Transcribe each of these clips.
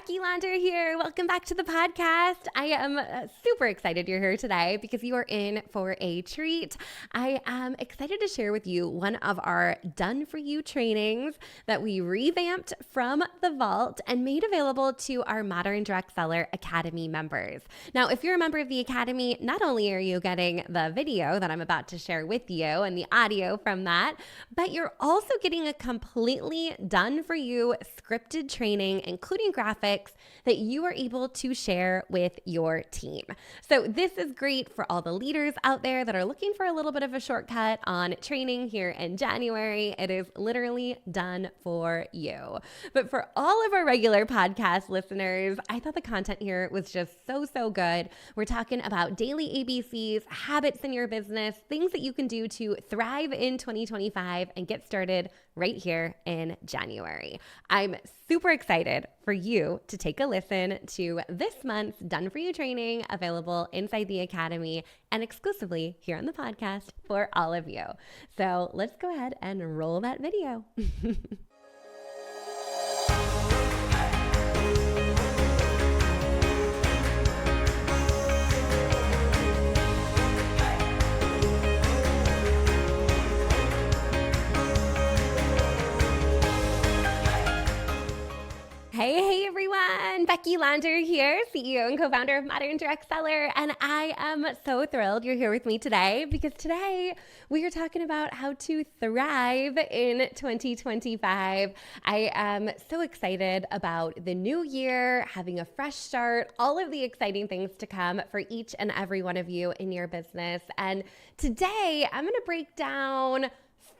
Becky Lander here. Welcome back to the podcast. I am super excited you're here today because you are in for a treat. I am excited to share with you one of our Done For You trainings that we revamped from the vault and made available to our Modern Direct Seller Academy members. Now, if you're a member of the Academy, not only are you getting the video that I'm about to share with you and the audio from that, but you're also getting a completely done for you scripted training, including graphics that you are able to share with your team. So this is great for all the leaders out there that are looking for a little bit of a shortcut on training here in January. It is literally done for you. But for all of our regular podcast listeners, I thought the content here was just so good. We're talking about daily ABCs, habits in your business, things that you can do to thrive in 2025 and get started right here in January. I'm super excited for you to take a listen to this month's Done For You training available inside the Academy and exclusively here on the podcast for all of you. So let's go ahead and roll that video. Hey everyone, Becky Lander here, CEO and co-founder of Modern Direct Seller, and I am so thrilled you're here with me today because today we are talking about how to thrive in 2025. I am so excited about the new year, having a fresh start, all of the exciting things to come for each and every one of you in your business. And today I'm going to break down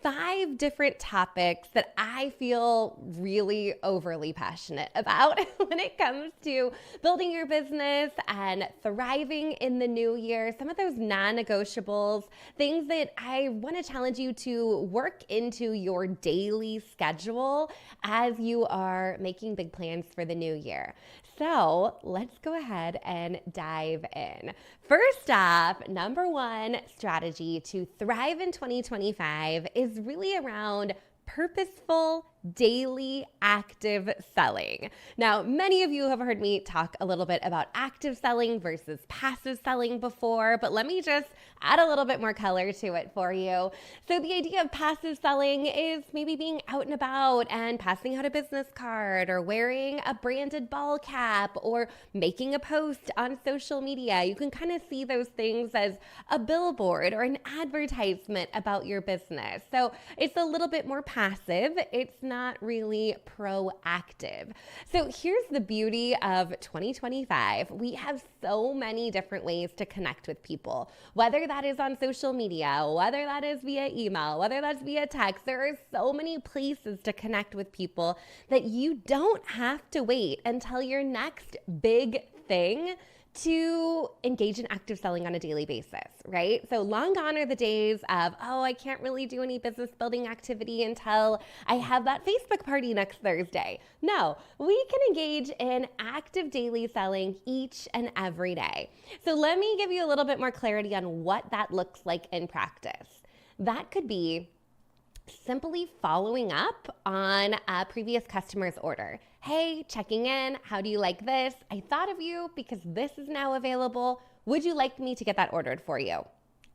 5 different topics that I feel really overly passionate about when it comes to building your business and thriving in the new year. Some of those non-negotiables, things that I want to challenge you to work into your daily schedule as you are making big plans for the new year. So let's go ahead and dive in. First off, number 1 strategy to thrive in 2025 is really around purposeful daily active selling. Now, many of you have heard me talk a little bit about active selling versus passive selling before, but let me just add a little bit more color to it for you. So the idea of passive selling is maybe being out and about and passing out a business card or wearing a branded ball cap or making a post on social media. You can kind of see those things as a billboard or an advertisement about your business. So it's a little bit more passive. It's not really proactive. So here's the beauty of 2025. We have so many different ways to connect with people, whether that is on social media, whether that is via email, whether that's via text. There are so many places to connect with people that you don't have to wait until your next big thing to engage in active selling on a daily basis, right? So long gone are the days of, I can't really do any business building activity until I have that Facebook party next Thursday. No, we can engage in active daily selling each and every day. So let me give you a little bit more clarity on what that looks like in practice. That could be simply following up on a previous customer's order. Hey, checking in. How do you like this? I thought of you because this is now available. Would you like me to get that ordered for you?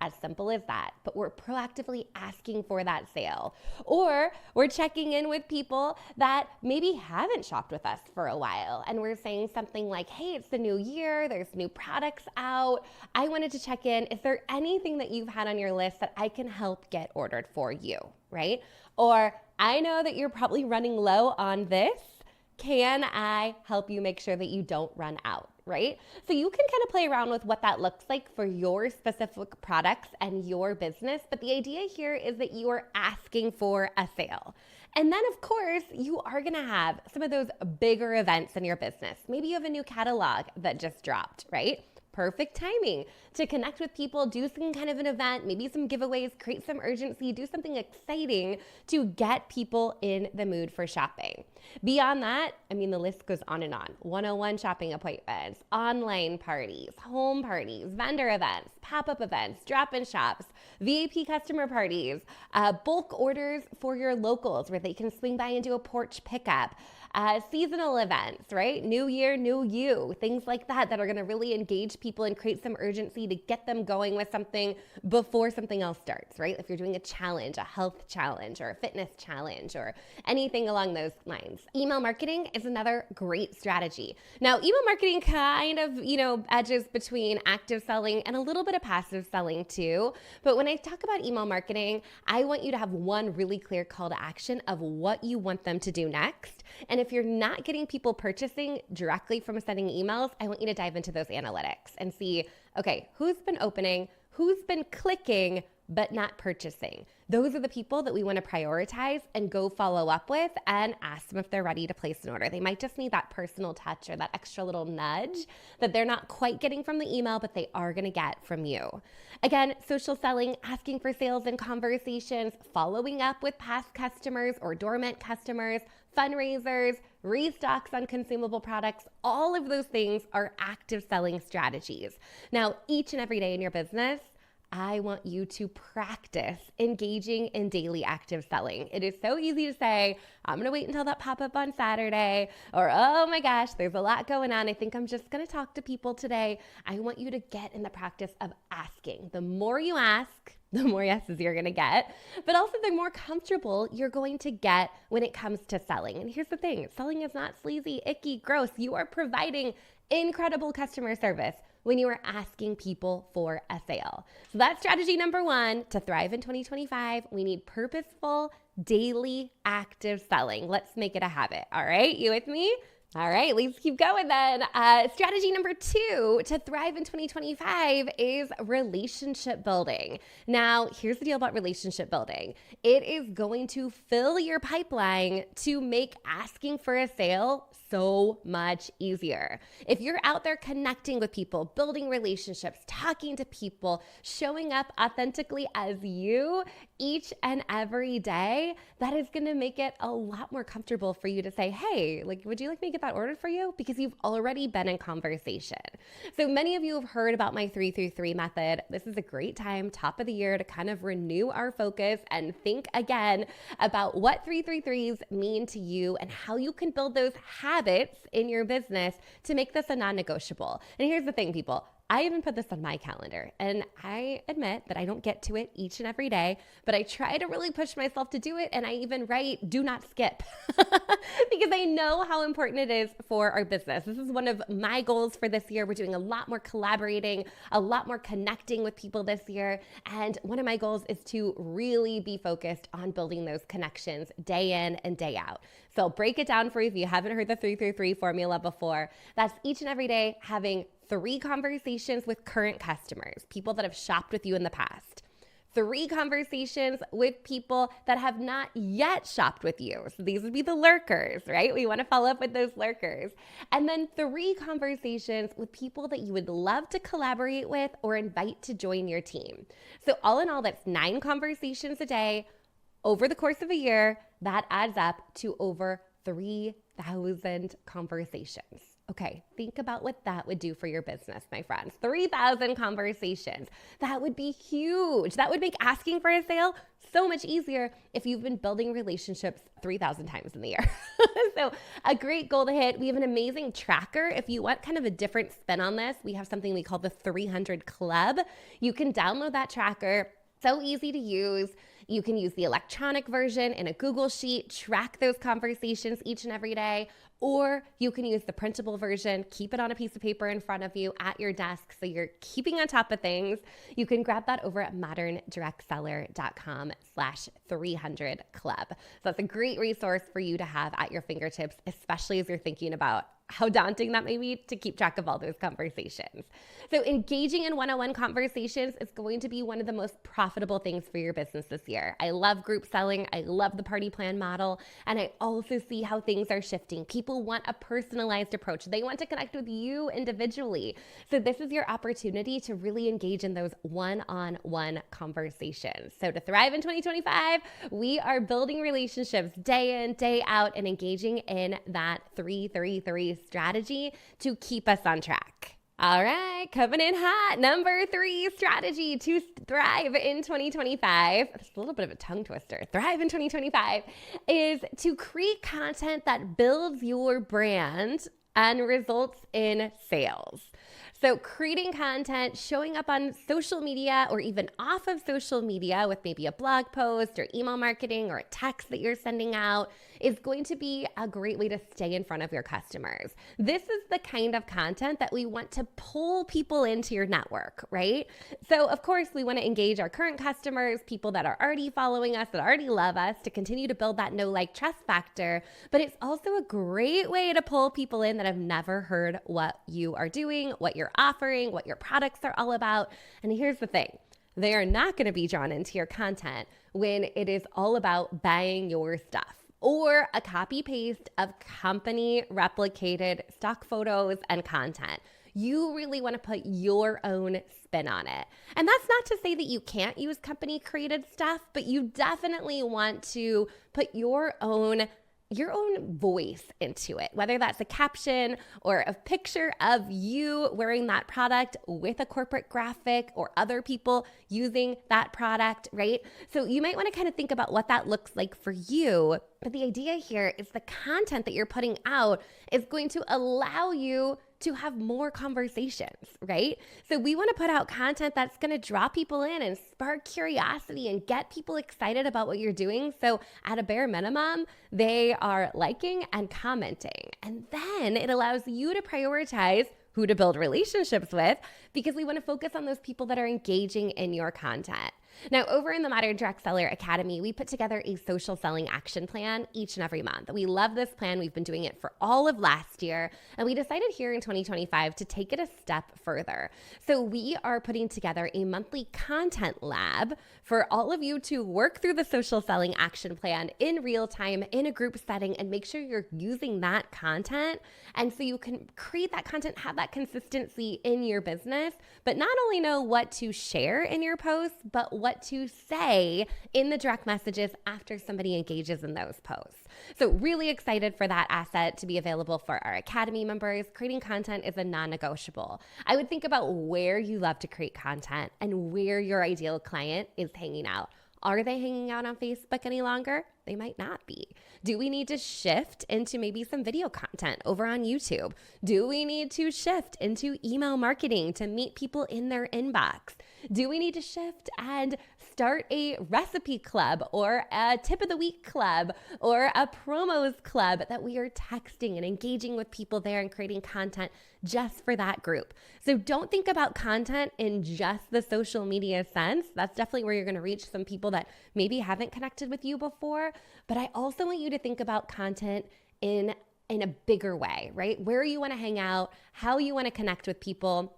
As simple as that, but we're proactively asking for that sale. Or we're checking in with people that maybe haven't shopped with us for a while. And we're saying something like, hey, it's the new year. There's new products out. I wanted to check in. Is there anything that you've had on your list that I can help get ordered for you, right? Or I know that you're probably running low on this. Can I help you make sure that you don't run out, right? So you can kind of play around with what that looks like for your specific products and your business. But the idea here is that you are asking for a sale. And then, of course, you are going to have some of those bigger events in your business. Maybe you have a new catalog that just dropped, right? Perfect timing to connect with people, do some kind of an event, maybe some giveaways, create some urgency, do something exciting to get people in the mood for shopping. Beyond that, the list goes on and on. 101 shopping appointments, online parties, home parties, vendor events, pop-up events, drop-in shops, VIP customer parties, bulk orders for your locals where they can swing by and do a porch pickup. seasonal events, right? New year, new you, things like that are going to really engage people and create some urgency to get them going with something before something else starts, right? If you're doing a challenge, a health challenge or a fitness challenge or anything along those lines. Email marketing is another great strategy. Now, email marketing kind of, edges between active selling and a little bit of passive selling too. But when I talk about email marketing, I want you to have one really clear call to action of what you want them to do next. And if you're not getting people purchasing directly from sending emails, I want you to dive into those analytics and see, okay, who's been opening, who's been clicking, but not purchasing. Those are the people that we want to prioritize and go follow up with and ask them if they're ready to place an order. They might just need that personal touch or that extra little nudge that they're not quite getting from the email, but they are going to get from you. Again, social selling, asking for sales and conversations, following up with past customers or dormant customers, fundraisers, restocks on consumable products, all of those things are active selling strategies. Now, each and every day in your business, I want you to practice engaging in daily active selling. It is so easy to say, I'm going to wait until that pop-up on Saturday, or, oh my gosh, there's a lot going on. I think I'm just going to talk to people today. I want you to get in the practice of asking. The more you ask, the more yeses you're going to get, but also the more comfortable you're going to get when it comes to selling. And here's the thing, selling is not sleazy, icky, gross. You are providing incredible customer service when you are asking people for a sale. So that's strategy number one. To thrive in 2025, we need purposeful, daily, active selling. Let's make it a habit. All right, you with me? All right, let's keep going then. Strategy number two to thrive in 2025 is relationship building. Now, here's the deal about relationship building. It is going to fill your pipeline to make asking for a sale so much easier. If you're out there connecting with people, building relationships, talking to people, showing up authentically as you each and every day, that is going to make it a lot more comfortable for you to say, hey, would you like me to get that ordered for you? Because you've already been in conversation. So many of you have heard about my 3-3-3 method. This is a great time, top of the year, to kind of renew our focus and think again about what 3-3-3s mean to you and how you can build those habits in your business to make this a non-negotiable. And here's the thing, people. I even put this on my calendar, and I admit that I don't get to it each and every day, but I try to really push myself to do it, and I even write do not skip because I know how important it is for our business. This is one of my goals for this year. We're doing a lot more collaborating, a lot more connecting with people this year, and one of my goals is to really be focused on building those connections day in and day out. So I'll break it down for you if you haven't heard the 3-3-3 formula before. That's each and every day having 3 conversations with current customers, people that have shopped with you in the past. 3 conversations with people that have not yet shopped with you. So these would be the lurkers, right? We want to follow up with those lurkers. And then 3 conversations with people that you would love to collaborate with or invite to join your team. So all in all, that's 9 conversations a day over the course of a year. That adds up to over 3,000 conversations. Okay, think about what that would do for your business, my friends. 3,000 conversations. That would be huge. That would make asking for a sale so much easier if you've been building relationships 3,000 times in the year. So a great goal to hit. We have an amazing tracker. If you want kind of a different spin on this, we have something we call the 300 Club. You can download that tracker. So easy to use. You can use the electronic version in a Google Sheet, track those conversations each and every day, or you can use the printable version, keep it on a piece of paper in front of you at your desk so you're keeping on top of things. You can grab that over at moderndirectseller.com/300club. So that's a great resource for you to have at your fingertips, especially as you're thinking about how daunting that may be to keep track of all those conversations. So engaging in one-on-one conversations is going to be one of the most profitable things for your business this year. I love group selling. I love the party plan model. And I also see how things are shifting. People want a personalized approach. They want to connect with you individually. So this is your opportunity to really engage in those one-on-one conversations. So to thrive in 2025, we are building relationships day in, day out, and engaging in that 3-3-3 strategy to keep us on track. All right, coming in hot. Number 3 strategy to thrive in 2025. It's a little bit of a tongue twister. Thrive in 2025 is to create content that builds your brand and results in sales. So creating content, showing up on social media or even off of social media with maybe a blog post or email marketing or a text that you're sending out is going to be a great way to stay in front of your customers. This is the kind of content that we want to pull people into your network, right? So of course, we want to engage our current customers, people that are already following us, that already love us, to continue to build that know, like, trust factor. But it's also a great way to pull people in that have never heard what you are doing, what you're offering, what your products are all about. And here's the thing. They are not going to be drawn into your content when it is all about buying your stuff or a copy paste of company replicated stock photos and content. You really want to put your own spin on it. And that's not to say that you can't use company created stuff, but you definitely want to put your own voice into it, whether that's a caption or a picture of you wearing that product with a corporate graphic or other people using that product, right? So you might want to kind of think about what that looks like for you. But the idea here is the content that you're putting out is going to allow you to have more conversations, right? So we want to put out content that's going to draw people in and spark curiosity and get people excited about what you're doing. So at a bare minimum, they are liking and commenting. And then it allows you to prioritize who to build relationships with, because we want to focus on those people that are engaging in your content. Now, over in the Modern Direct Seller Academy, we put together a social selling action plan each and every month. We love this plan. We've been doing it for all of last year, and we decided here in 2025 to take it a step further. So we are putting together a monthly content lab for all of you to work through the social selling action plan in real time, in a group setting, and make sure you're using that content. And so you can create that content, have that consistency in your business, but not only know what to share in your posts, but what to say in the direct messages after somebody engages in those posts. So really excited for that asset to be available for our Academy members. Creating content is a non-negotiable. I would think about where you love to create content and where your ideal client is hanging out. Are they hanging out on Facebook any longer? They might not be. Do we need to shift into maybe some video content over on YouTube? Do we need to shift into email marketing to meet people in their inbox? Do we need to shift and start a recipe club or a tip of the week club or a promos club that we are texting and engaging with people there and creating content just for that group? So don't think about content in just the social media sense. That's definitely where you're going to reach some people that maybe haven't connected with you before. But I also want you to think about content in a bigger way, right? Where you want to hang out, how you want to connect with people.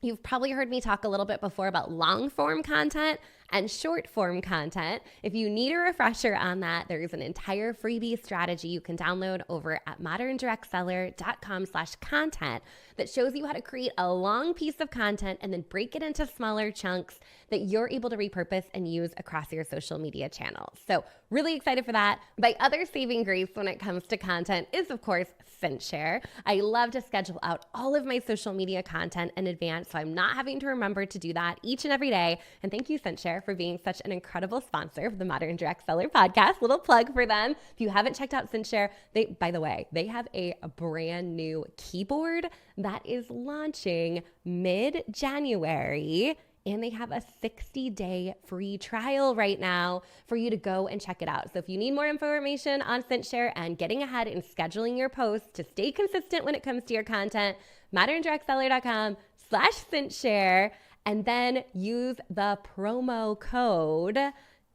You've probably heard me talk a little bit before about long form content and short form content. If you need a refresher on that, there is an entire freebie strategy you can download over at moderndirectseller.com/content that shows you how to create a long piece of content and then break it into smaller chunks that you're able to repurpose and use across your social media channels. So really excited for that. My other saving grace when it comes to content is, of course, CinchShare. I love to schedule out all of my social media content in advance, so I'm not having to remember to do that each and every day. And thank you, CinchShare, for being such an incredible sponsor of the Modern Direct Seller podcast. Little plug for them. If you haven't checked out CinchShare, by the way, they have a brand new keyboard that is launching mid-January. And they have a 60-day free trial right now for you to go and check it out. So if you need more information on CinchShare and getting ahead and scheduling your posts to stay consistent when it comes to your content, moderndirectseller.com/CinchShare, and then use the promo code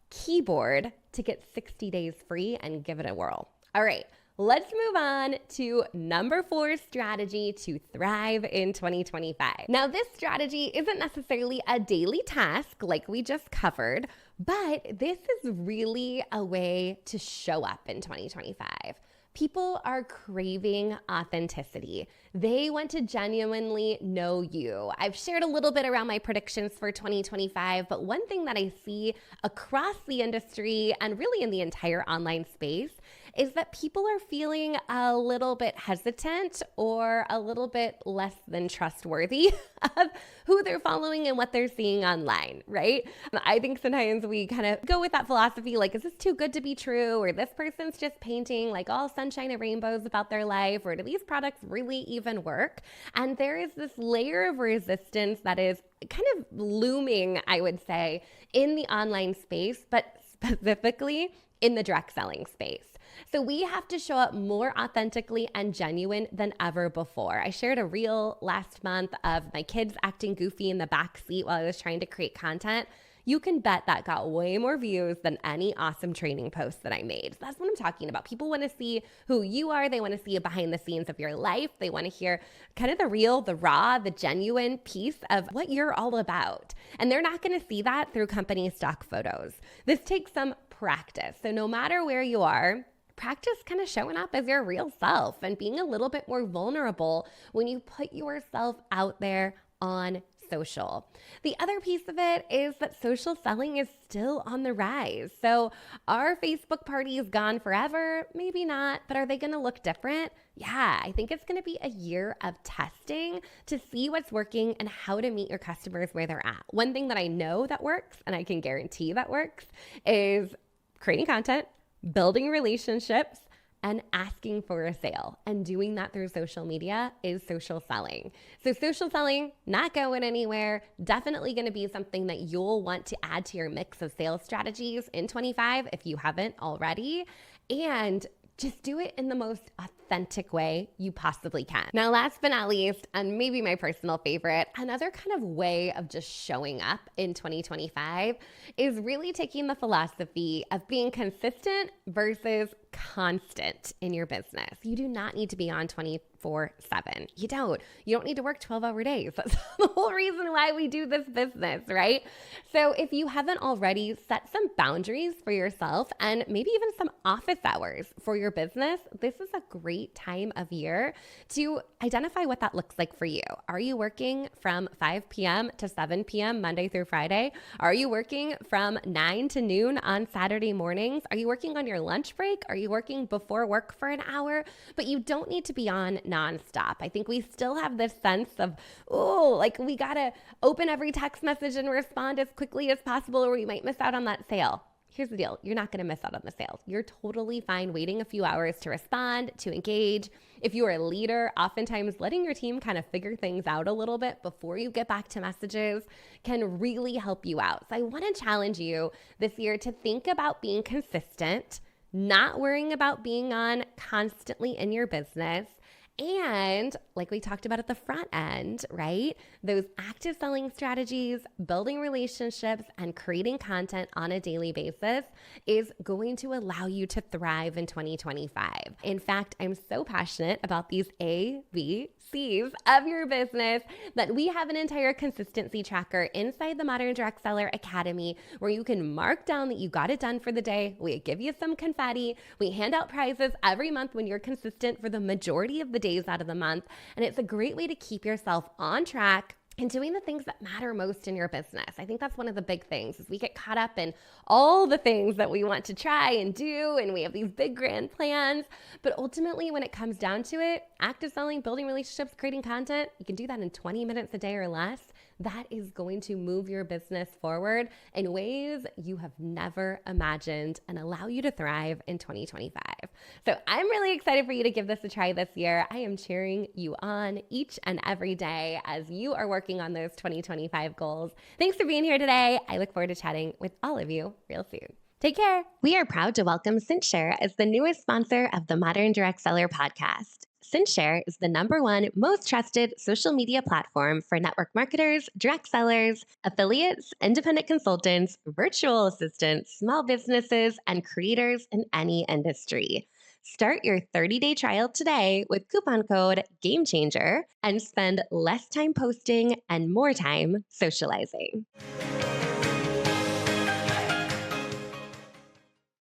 keyboard to get 60 days free and give it a whirl. All right. Let's move on to number 4 strategy to thrive in 2025. Now, this strategy isn't necessarily a daily task like we just covered, but this is really a way to show up in 2025. People are craving authenticity. They want to genuinely know you. I've shared a little bit around my predictions for 2025, but one thing that I see across the industry and really in the entire online space is that people are feeling a little bit hesitant or a little bit less than trustworthy of who they're following and what they're seeing online, right? I think sometimes we kind of go with that philosophy, like, is this too good to be true? Or this person's just painting like all sunshine and rainbows about their life? Or do these products really even work? And there is this layer of resistance that is kind of looming, I would say, in the online space, but specifically in the direct selling space. So we have to show up more authentically and genuine than ever before. I shared a reel last month of my kids acting goofy in the back seat while I was trying to create content. You can bet that got way more views than any awesome training post that I made. So that's what I'm talking about. People want to see who you are. They want to see behind the scenes of your life. They want to hear kind of the real, the raw, the genuine piece of what you're all about. And they're not going to see that through company stock photos. This takes some practice. So no matter where you are, practice kind of showing up as your real self and being a little bit more vulnerable when you put yourself out there on social. The other piece of it is that social selling is still on the rise. So are Facebook parties gone forever? Maybe not, but are they going to look different? Yeah, I think it's going to be a year of testing to see what's working and how to meet your customers where they're at. One thing that I know that works, and I can guarantee that works, is creating content, building relationships, and asking for a sale. And doing that through social media is social selling. So social selling, not going anywhere, definitely going to be something that you'll want to add to your mix of sales strategies in 25 if you haven't already. And just do it in the most authentic way you possibly can. Now, last but not least, and maybe my personal favorite, another kind of way of just showing up in 2025 is really taking the philosophy of being consistent versus constant in your business. You do not need to be on 24/7. You don't need to work 12-hour days. That's the whole reason why we do this business, right? So if you haven't already, set some boundaries for yourself and maybe even some office hours for your business. This is a great time of year to identify what that looks like for you. Are you working from 5 p.m. to 7 p.m. Monday through Friday? Are you working from 9 to noon on Saturday mornings? Are you working on your lunch break? Are you working before work for an hour? But you don't need to be on nonstop. I think we still have this sense of, like we gotta open every text message and respond as quickly as possible or we might miss out on that sale. Here's the deal. You're not going to miss out on the sales. You're totally fine waiting a few hours to respond, to engage. If you are a leader, oftentimes letting your team kind of figure things out a little bit before you get back to messages can really help you out. So I want to challenge you this year to think about being consistent, not worrying about being on constantly in your business. And like we talked about at the front end, right? Those active selling strategies, building relationships, and creating content on a daily basis is going to allow you to thrive in 2025. In fact, I'm so passionate about these ABCs of your business that we have an entire consistency tracker inside the Modern Direct Seller Academy where you can mark down that you got it done for the day. We give you some confetti. We hand out prizes every month when you're consistent for the majority of the days out of the month. And it's a great way to keep yourself on track and doing the things that matter most in your business. I think that's one of the big things is we get caught up in all the things that we want to try and do, and we have these big grand plans. But ultimately, when it comes down to it, active selling, building relationships, creating content, you can do that in 20 minutes a day or less. That is going to move your business forward in ways you have never imagined and allow you to thrive in 2025. So I'm really excited for you to give this a try this year. I am cheering you on each and every day as you are working on those 2025 goals. Thanks for being here today. I look forward to chatting with all of you real soon. Take care. We are proud to welcome CinchShare as the newest sponsor of the Modern Direct Seller podcast. CinchShare is the #1 most trusted social media platform for network marketers, direct sellers, affiliates, independent consultants, virtual assistants, small businesses, and creators in any industry. Start your 30-day trial today with coupon code GAMECHANGER and spend less time posting and more time socializing.